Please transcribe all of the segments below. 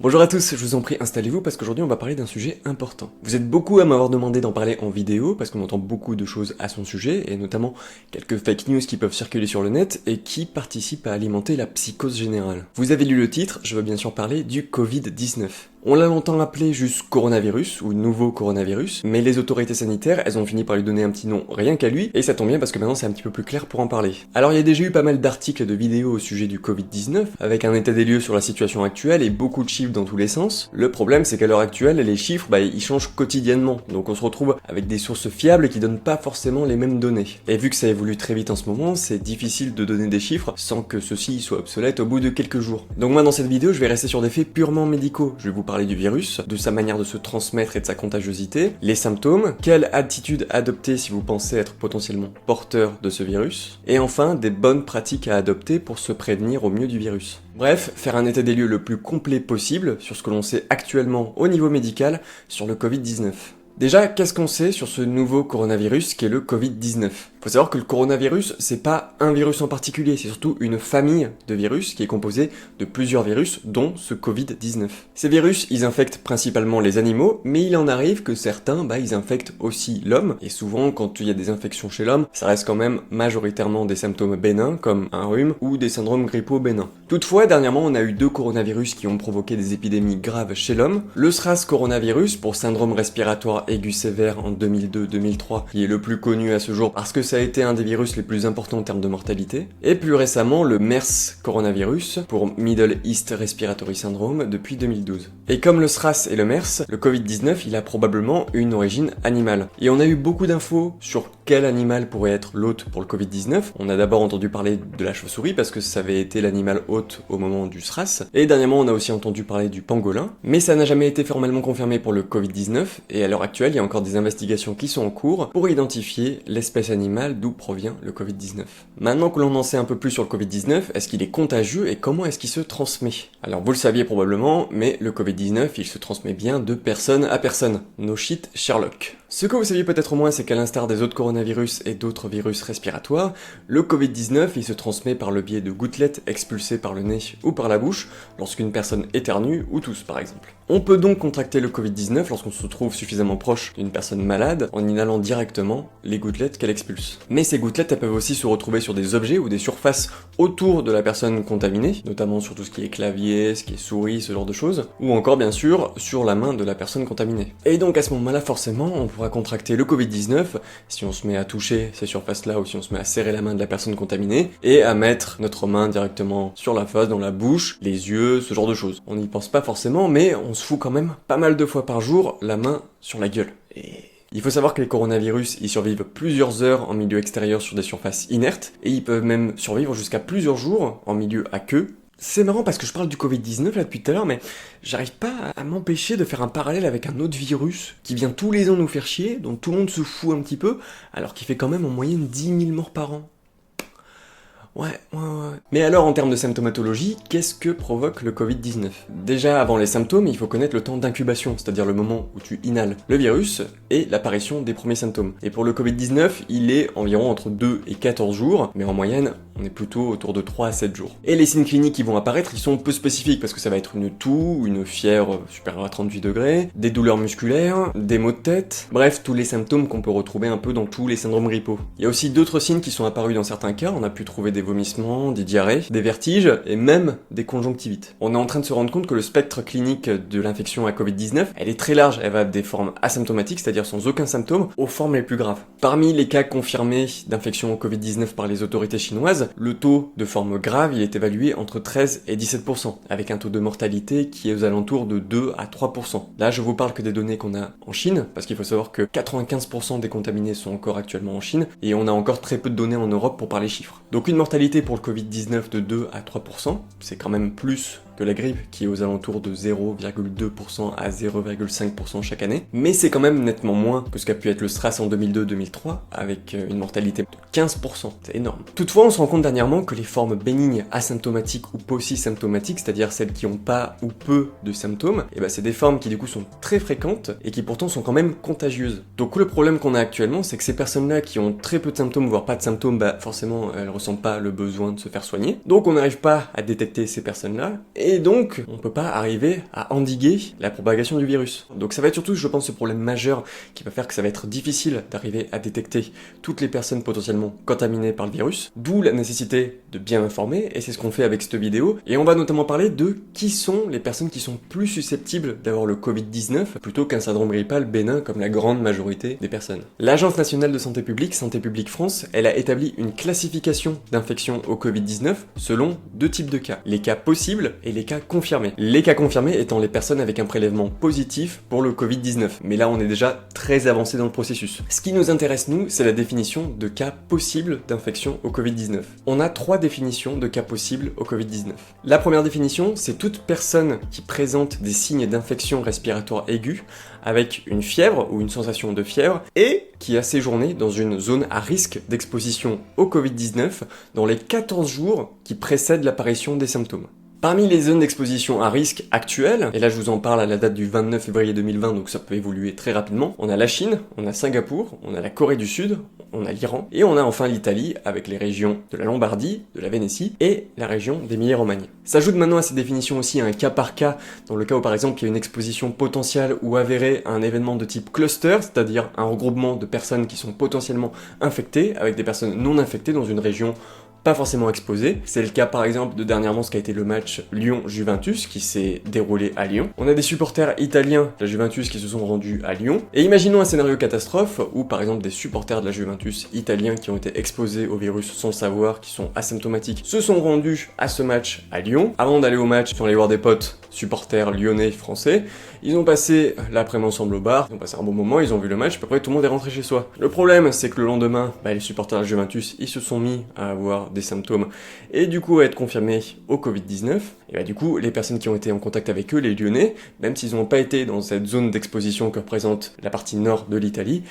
Bonjour à tous, je vous en prie, installez-vous parce qu'aujourd'hui on va parler d'un sujet important. Vous êtes beaucoup à m'avoir demandé d'en parler en vidéo parce qu'on entend beaucoup de choses à son sujet et notamment quelques fake news qui peuvent circuler sur le net et qui participent à alimenter la psychose générale. Vous avez lu le titre, je veux bien sûr parler du Covid-19. On l'a longtemps appelé juste coronavirus ou nouveau coronavirus, mais les autorités sanitaires, elles ont fini par lui donner un petit nom rien qu'à lui, et ça tombe bien parce que maintenant c'est un petit peu plus clair pour en parler. Alors il y a déjà eu pas mal d'articles et de vidéos au sujet du Covid-19, avec un état des lieux sur la situation actuelle et beaucoup de chiffres dans tous les sens. Le problème c'est qu'à l'heure actuelle, les chiffres, ils changent quotidiennement, donc on se retrouve avec des sources fiables qui donnent pas forcément les mêmes données. Et vu que ça évolue très vite en ce moment, c'est difficile de donner des chiffres sans que ceux-ci soient obsolètes au bout de quelques jours. Donc moi dans cette vidéo, je vais rester sur des faits purement médicaux. Je vais vous parler du virus, de sa manière de se transmettre et de sa contagiosité, les symptômes, quelle attitude adopter si vous pensez être potentiellement porteur de ce virus, et enfin des bonnes pratiques à adopter pour se prévenir au mieux du virus. Bref, faire un état des lieux le plus complet possible sur ce que l'on sait actuellement au niveau médical sur le Covid-19. Déjà, qu'est-ce qu'on sait sur ce nouveau coronavirus qui est le Covid-19 ? Faut savoir que le coronavirus, c'est pas un virus en particulier, c'est surtout une famille de virus qui est composée de plusieurs virus, dont ce Covid-19. Ces virus, ils infectent principalement les animaux, mais il en arrive que certains, ils infectent aussi l'homme, et souvent, quand il y a des infections chez l'homme, ça reste quand même majoritairement des symptômes bénins, comme un rhume ou des syndromes grippaux bénins. Toutefois, dernièrement, on a eu 2 coronavirus qui ont provoqué des épidémies graves chez l'homme. Le SRAS coronavirus, pour syndrome respiratoire aigu sévère en 2002-2003, qui est le plus connu à ce jour parce que ça a été un des virus les plus importants en termes de mortalité, et plus récemment le MERS coronavirus pour Middle East Respiratory Syndrome depuis 2012. Et comme le SRAS et le MERS, le Covid-19 il a probablement une origine animale. Et on a eu beaucoup d'infos sur quel animal pourrait être l'hôte pour le Covid-19. On a d'abord entendu parler de la chauve-souris parce que ça avait été l'animal hôte au moment du SRAS, et dernièrement on a aussi entendu parler du pangolin, mais ça n'a jamais été formellement confirmé pour le Covid-19, et à l'heure actuelle il y a encore des investigations qui sont en cours pour identifier l'espèce animale d'où provient le Covid-19. Maintenant que l'on en sait un peu plus sur le Covid-19, est-ce qu'il est contagieux et comment est-ce qu'il se transmet ? Alors vous le saviez probablement, mais le Covid-19 il se transmet bien de personne à personne. No shit Sherlock. Ce que vous saviez peut-être moins, c'est qu'à l'instar des autres coronavirus et d'autres virus respiratoires, le Covid-19 il se transmet par le biais de gouttelettes expulsées par le nez ou par la bouche lorsqu'une personne éternue ou tousse par exemple. On peut donc contracter le Covid-19 lorsqu'on se trouve suffisamment proche d'une personne malade en inhalant directement les gouttelettes qu'elle expulse. Mais ces gouttelettes elles peuvent aussi se retrouver sur des objets ou des surfaces autour de la personne contaminée, notamment sur tout ce qui est clavier, ce qui est souris, ce genre de choses, ou encore bien sûr sur la main de la personne contaminée. Et donc à ce moment-là forcément on pourra contracter le Covid-19 si on se met à toucher ces surfaces-là ou si on se met à serrer la main de la personne contaminée et à mettre notre main directement sur la face, dans la bouche, les yeux, ce genre de choses. On n'y pense pas forcément mais on se fout quand même pas mal de fois par jour la main sur la gueule. Et il faut savoir que les coronavirus, ils survivent plusieurs heures en milieu extérieur sur des surfaces inertes, et ils peuvent même survivre jusqu'à plusieurs jours en milieu aqueux. C'est marrant parce que je parle du Covid-19 là depuis tout à l'heure, mais j'arrive pas à m'empêcher de faire un parallèle avec un autre virus qui vient tous les ans nous faire chier, dont tout le monde se fout un petit peu, alors qu'il fait quand même en moyenne 10 000 morts par an. Ouais. Mais alors, en termes de symptomatologie, qu'est-ce que provoque le Covid-19 ? Déjà, avant les symptômes, il faut connaître le temps d'incubation, c'est-à-dire le moment où tu inhales le virus et l'apparition des premiers symptômes. Et pour le Covid-19, il est environ entre 2 et 14 jours, mais en moyenne, on est plutôt autour de 3 à 7 jours. Et les signes cliniques qui vont apparaître, ils sont peu spécifiques, parce que ça va être une toux, une fièvre supérieure à 38 degrés, des douleurs musculaires, des maux de tête, bref, tous les symptômes qu'on peut retrouver un peu dans tous les syndromes grippaux. Il y a aussi d'autres signes qui sont apparus dans certains cas, on a pu trouver des vomissements, des diarrhées, des vertiges et même des conjonctivites. On est en train de se rendre compte que le spectre clinique de l'infection à Covid-19, elle est très large, elle va des formes asymptomatiques, c'est-à-dire sans aucun symptôme, aux formes les plus graves. Parmi les cas confirmés d'infection au Covid-19 par les autorités chinoises, le taux de forme grave il est évalué entre 13 et 17%, avec un taux de mortalité qui est aux alentours de 2 à 3%. Là, je vous parle que des données qu'on a en Chine, parce qu'il faut savoir que 95% des contaminés sont encore actuellement en Chine, et on a encore très peu de données en Europe pour parler chiffres. Donc une mortalité pour le Covid-19 de 2 à 3%, c'est quand même plus que la grippe qui est aux alentours de 0,2% à 0,5% chaque année, mais c'est quand même nettement moins que ce qu'a pu être le SRAS en 2002-2003 avec une mortalité de 15%, c'est énorme. Toutefois, on se rend compte dernièrement que les formes bénignes asymptomatiques ou paucisymptomatiques, c'est-à-dire celles qui ont pas ou peu de symptômes, c'est des formes qui du coup sont très fréquentes et qui pourtant sont quand même contagieuses. Donc le problème qu'on a actuellement, c'est que ces personnes-là qui ont très peu de symptômes, voire pas de symptômes, forcément elles ressentent pas le besoin de se faire soigner, donc on n'arrive pas à détecter ces personnes-là, et et donc on peut pas arriver à endiguer la propagation du virus. Donc ça va être surtout, je pense, ce problème majeur qui va faire que ça va être difficile d'arriver à détecter toutes les personnes potentiellement contaminées par le virus, d'où la nécessité de bien informer, et c'est ce qu'on fait avec cette vidéo, et on va notamment parler de qui sont les personnes qui sont plus susceptibles d'avoir le Covid-19 plutôt qu'un syndrome grippal bénin comme la grande majorité des personnes. L'Agence nationale de santé publique, Santé publique France, elle a établi une classification d'infection au Covid-19 selon deux types de cas, les cas possibles et les cas confirmés. Les cas confirmés étant les personnes avec un prélèvement positif pour le Covid-19, mais là on est déjà très avancé dans le processus. Ce qui nous intéresse nous, c'est la définition de cas possibles d'infection au Covid-19. On a trois définitions de cas possibles au Covid-19. La première définition, c'est toute personne qui présente des signes d'infection respiratoire aiguë avec une fièvre ou une sensation de fièvre et qui a séjourné dans une zone à risque d'exposition au Covid-19 dans les 14 jours qui précèdent l'apparition des symptômes. Parmi les zones d'exposition à risque actuelles, et là je vous en parle à la date du 29 février 2020, donc ça peut évoluer très rapidement, on a la Chine, on a Singapour, on a la Corée du Sud, on a l'Iran, et on a enfin l'Italie avec les régions de la Lombardie, de la Vénétie et la région d'Émilie-Romagne. S'ajoute maintenant à ces définitions aussi un cas par cas, dans le cas où par exemple il y a une exposition potentielle ou avérée à un événement de type cluster, c'est-à-dire un regroupement de personnes qui sont potentiellement infectées avec des personnes non infectées dans une région pas forcément exposé. C'est le cas par exemple de dernièrement ce qui a été le match Lyon-Juventus qui s'est déroulé à Lyon. On a des supporters italiens de la Juventus qui se sont rendus à Lyon. Et imaginons un scénario catastrophe où par exemple des supporters de la Juventus italiens qui ont été exposés au virus sans le savoir, qui sont asymptomatiques, se sont rendus à ce match à Lyon. Avant d'aller au match, ils sont allés voir des potes supporters lyonnais français. Ils ont passé l'après-midi ensemble au bar, ils ont passé un bon moment, ils ont vu le match, puis après tout le monde est rentré chez soi. Le problème, c'est que le lendemain, les supporters de la Juventus, ils se sont mis à avoir des symptômes et du coup à être confirmés au Covid-19. Et du coup, les personnes qui ont été en contact avec eux, les Lyonnais, même s'ils n'ont pas été dans cette zone d'exposition que représente la partie nord de l'Italie,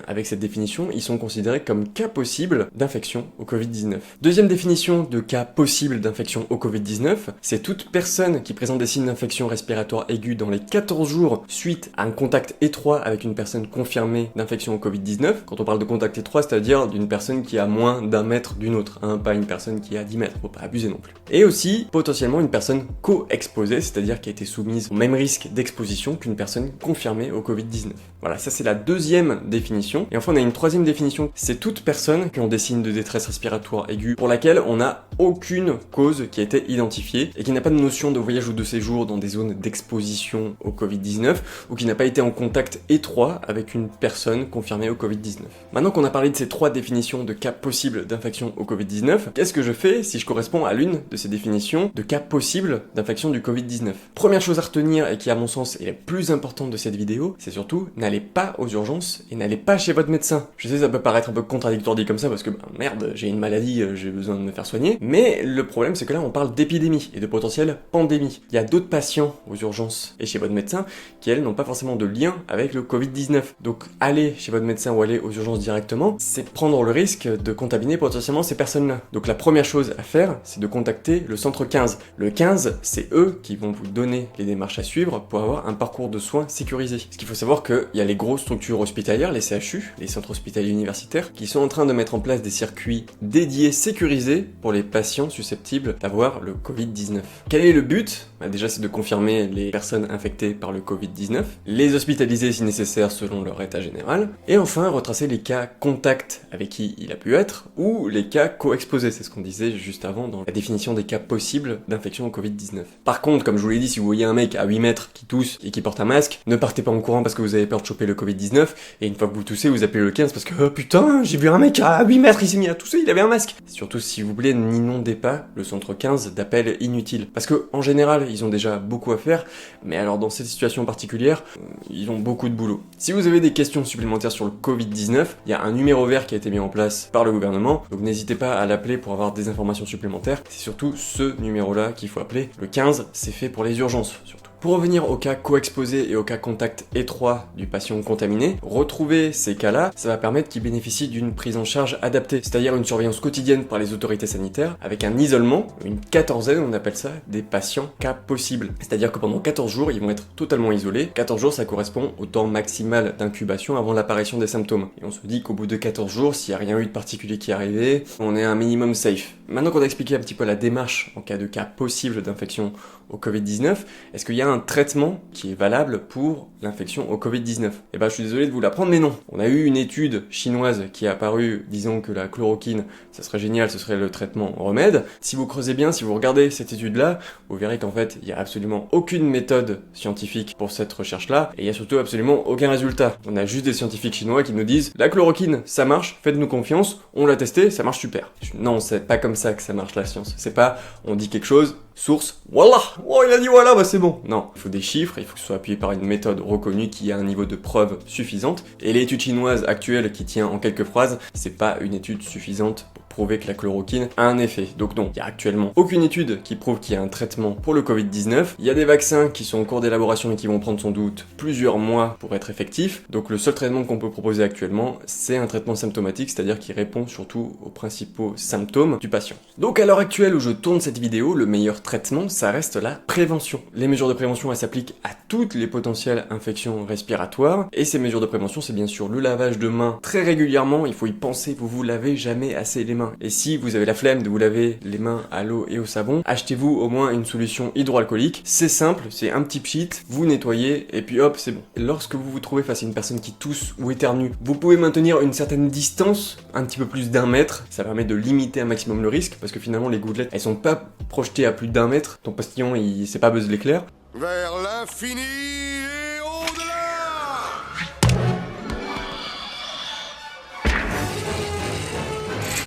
avec cette définition, ils sont considérés comme cas possibles d'infection au Covid-19. Deuxième définition de cas possible d'infection au Covid-19, c'est toute personne qui présente des signes d'infection respiratoire aiguë dans les 14 jours suite à un contact étroit avec une personne confirmée d'infection au Covid-19. Quand on parle de contact étroit, c'est-à-dire d'une personne qui a moins d'1 mètre d'une autre, pas une personne qui a 10 mètres, faut pas abuser non plus. Et aussi, potentiellement, une personne co-exposée, c'est-à-dire qui a été soumise au même risque d'exposition qu'une personne confirmée au Covid-19. Voilà, ça c'est la deuxième définition. Et enfin, on a une troisième définition, c'est toute personne qui ont des signes de détresse respiratoire aiguë pour laquelle on n'a aucune cause qui a été identifiée et qui n'a pas de notion de voyage ou de séjour dans des zones d'exposition au Covid-19 ou qui n'a pas été en contact étroit avec une personne confirmée au Covid-19. Maintenant qu'on a parlé de ces trois définitions de cas possibles d'infection au Covid-19, qu'est-ce que je fais si je corresponds à l'une de ces définitions de cas possibles d'infection du Covid-19? Première chose à retenir et qui à mon sens est la plus importante de cette vidéo, c'est surtout n'allez pas aux urgences et n'allez pas chez votre médecin. Je sais ça peut paraître un peu contradictoire dit comme ça parce que merde, j'ai une maladie, j'ai besoin de me faire soigner, mais le problème c'est que là on parle d'épidémie et de potentielle pandémie. Il y a d'autres patients aux urgences et chez votre médecin qui elles n'ont pas forcément de lien avec le Covid-19. Donc aller chez votre médecin ou aller aux urgences directement, c'est prendre le risque de contaminer potentiellement ces personnes-là. Donc la première chose à faire, c'est de contacter le centre 15. Le 15, c'est eux qui vont vous donner les démarches à suivre pour avoir un parcours de soins sécurisé. Parce qu'il faut savoir qu'il y a les grosses structures hospitalières, les CHU, les centres hospitaliers universitaires, qui sont en train de mettre en place des circuits dédiés sécurisés pour les patients susceptibles d'avoir le Covid-19. Quel est le but? Déjà, c'est de confirmer les personnes infectées par le Covid-19, les hospitaliser si nécessaire selon leur état général, et enfin retracer les cas contacts avec qui il a pu être, ou les cas co-exposés, c'est ce qu'on disait juste avant dans la définition des cas possibles d'infection au Covid-19. Par contre, comme je vous l'ai dit, si vous voyez un mec à 8 mètres qui tousse et qui porte un masque, ne partez pas en courant parce que vous avez peur de choper le Covid-19, et une fois que vous toussez, vous appelez le 15 parce que oh putain, j'ai vu un mec à 8 mètres, il s'est mis à tousser, il avait un masque. Surtout s'il vous plaît, n'inondez pas le centre 15 d'appels inutiles. Parce que en général, ils ont déjà beaucoup à faire, mais alors dans cette situation particulière, ils ont beaucoup de boulot. Si vous avez des questions supplémentaires sur le Covid-19, il y a un numéro vert qui a été mis en place par le gouvernement, donc n'hésitez pas à l'appeler pour avoir des informations supplémentaires. C'est surtout ce numéro-là qu'il faut appeler. Le 15, c'est fait pour les urgences, surtout. Pour revenir au cas co-exposé et au cas contact étroit du patient contaminé, retrouver ces cas-là, ça va permettre qu'ils bénéficient d'une prise en charge adaptée, c'est-à-dire une surveillance quotidienne par les autorités sanitaires, avec un isolement, une quatorzaine, on appelle ça, des patients cas possibles. C'est-à-dire que pendant 14 jours, ils vont être totalement isolés. 14 jours, ça correspond au temps maximal d'incubation avant l'apparition des symptômes. Et on se dit qu'au bout de 14 jours, s'il n'y a rien eu de particulier qui est arrivé, on est un minimum safe. Maintenant qu'on a expliqué un petit peu la démarche en cas de cas possible d'infection au Covid-19, est-ce qu'il y a un traitement qui est valable pour l'infection au Covid-19? Eh ben, je suis désolé de vous l'apprendre, mais non. On a eu une étude chinoise qui est apparue disant que la chloroquine, ça serait génial, ce serait le traitement remède. Si vous creusez bien, si vous regardez cette étude-là, vous verrez qu'en fait, il n'y a absolument aucune méthode scientifique pour cette recherche-là, et il n'y a surtout absolument aucun résultat. On a juste des scientifiques chinois qui nous disent la chloroquine, ça marche, faites-nous confiance, on l'a testé, ça marche super. Non, c'est pas comme ça que ça marche la science. C'est pas, on dit quelque chose, source, voilà, oh il a dit voilà, bah c'est bon. Non, il faut des chiffres, il faut que ce soit appuyé par une méthode reconnue qui a un niveau de preuve suffisante. Et l'étude chinoise actuelle qui tient en quelques phrases, c'est pas une étude suffisante pour prouver que la chloroquine a un effet. Donc non, il y a actuellement aucune étude qui prouve qu'il y a un traitement pour le Covid-19. Il y a des vaccins qui sont en cours d'élaboration et qui vont prendre sans doute plusieurs mois pour être effectifs. Donc le seul traitement qu'on peut proposer actuellement, c'est un traitement symptomatique, c'est-à-dire qui répond surtout aux principaux symptômes du patient. Donc à l'heure actuelle où je tourne cette vidéo, le meilleur traitement, ça reste la prévention. Les mesures de prévention, elles s'appliquent à toutes les potentielles infections respiratoires. Et ces mesures de prévention, c'est bien sûr le lavage de mains très régulièrement. Il faut y penser, vous vous lavez jamais assez les mains. Et si vous avez la flemme de vous laver les mains à l'eau et au savon, achetez-vous au moins une solution hydroalcoolique. C'est simple, c'est un petit pchit, vous nettoyez et puis hop, c'est bon. Lorsque vous vous trouvez face à une personne qui tousse ou éternue, vous pouvez maintenir une certaine distance, un petit peu plus d'1 mètre. Ça permet de limiter un maximum le risque parce que finalement les gouttelettes, elles sont pas projetées à plus d'1 mètre. Ton postillon, c'est pas Buzz l'éclair. Vers l'infini et au-delà.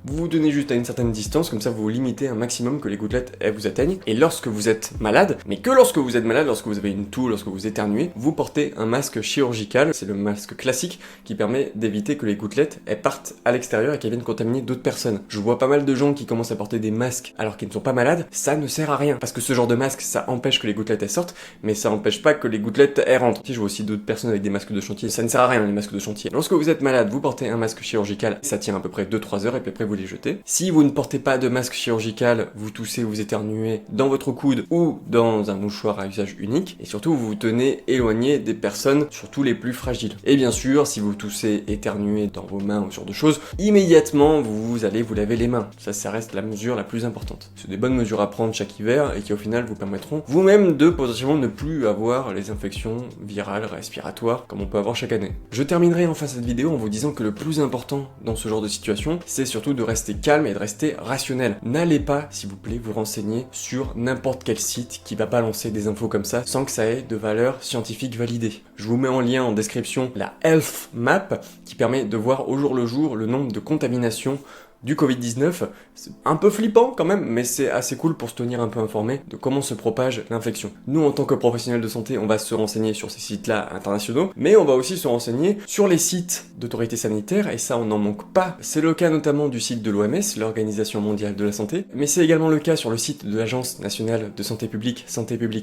Vous vous tenez juste à une certaine distance, comme ça vous limitez un maximum que les gouttelettes elles vous atteignent. Et lorsque vous êtes malade, mais que lorsque vous êtes malade, lorsque vous avez une toux, lorsque vous éternuez, vous portez un masque chirurgical. C'est le masque classique qui permet d'éviter que les gouttelettes elles partent à l'extérieur et qu'elles viennent contaminer d'autres personnes. Je vois pas mal de gens qui commencent à porter des masques alors qu'ils ne sont pas malades. Ça ne sert à rien parce que ce genre de masque, ça empêche que les gouttelettes elles sortent, mais ça empêche pas que les gouttelettes elles rentrent. Si je vois aussi d'autres personnes avec des masques de chantier, ça ne sert à rien les masques de chantier. Lorsque vous êtes malade, vous portez un masque chirurgical, ça tient à peu près 2-3 heures et puis après vous les jetez. Si vous ne portez pas de masque chirurgical, vous toussez, vous éternuez dans votre coude ou dans un mouchoir à usage unique, et surtout vous vous tenez éloigné des personnes, surtout les plus fragiles. Et bien sûr, si vous toussez, éternuez dans vos mains ou ce genre de choses, immédiatement vous allez vous laver les mains. Ça reste la mesure la plus importante. C'est des bonnes mesures à prendre chaque hiver et qui au final vous permettront vous-même de potentiellement ne plus avoir les infections virales, respiratoires, comme on peut avoir chaque année. Je terminerai enfin cette vidéo en vous disant que le plus important dans ce genre de situation, c'est surtout de rester calme et de rester rationnel. N'allez pas, s'il vous plaît, vous renseigner sur n'importe quel site qui va balancer des infos comme ça sans que ça ait de valeur scientifique validée. Je vous mets en lien en description la Health Map qui permet de voir au jour le jour le nombre de contaminations du Covid-19. C'est un peu flippant quand même, mais c'est assez cool pour se tenir un peu informé de comment se propage l'infection. Nous, en tant que professionnels de santé, on va se renseigner sur ces sites-là internationaux, mais on va aussi se renseigner sur les sites d'autorités sanitaires, et ça, on n'en manque pas. C'est le cas notamment du site de l'OMS, l'Organisation Mondiale de la Santé, mais c'est également le cas sur le site de l'Agence Nationale de Santé Publique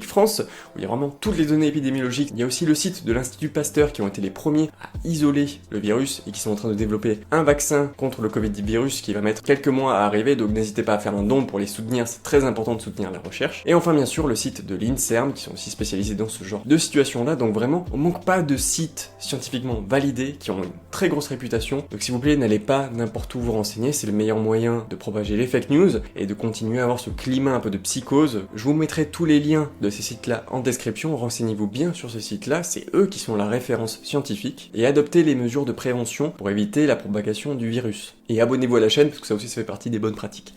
France, où il y a vraiment toutes les données épidémiologiques. Il y a aussi le site de l'Institut Pasteur, qui ont été les premiers à isoler le virus, et qui sont en train de développer un vaccin contre le Covid-virus, qui va mettre quelques mois à arriver, donc n'hésitez pas à faire un don pour les soutenir, c'est très important de soutenir la recherche. Et enfin bien sûr le site de l'INSERM qui sont aussi spécialisés dans ce genre de situation-là, donc vraiment on manque pas de sites scientifiquement validés qui ont une très grosse réputation, donc s'il vous plaît n'allez pas n'importe où vous renseigner, c'est le meilleur moyen de propager les fake news et de continuer à avoir ce climat un peu de psychose. Je vous mettrai tous les liens de ces sites-là en description, renseignez-vous bien sur ces sites-là, c'est eux qui sont la référence scientifique, et adoptez les mesures de prévention pour éviter la propagation du virus. Et abonnez-vous à la chaîne parce que ça aussi ça fait partie des bonnes pratiques.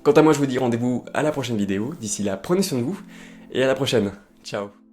Quant à moi je vous dis rendez-vous à la prochaine vidéo, d'ici là prenez soin de vous et à la prochaine, ciao.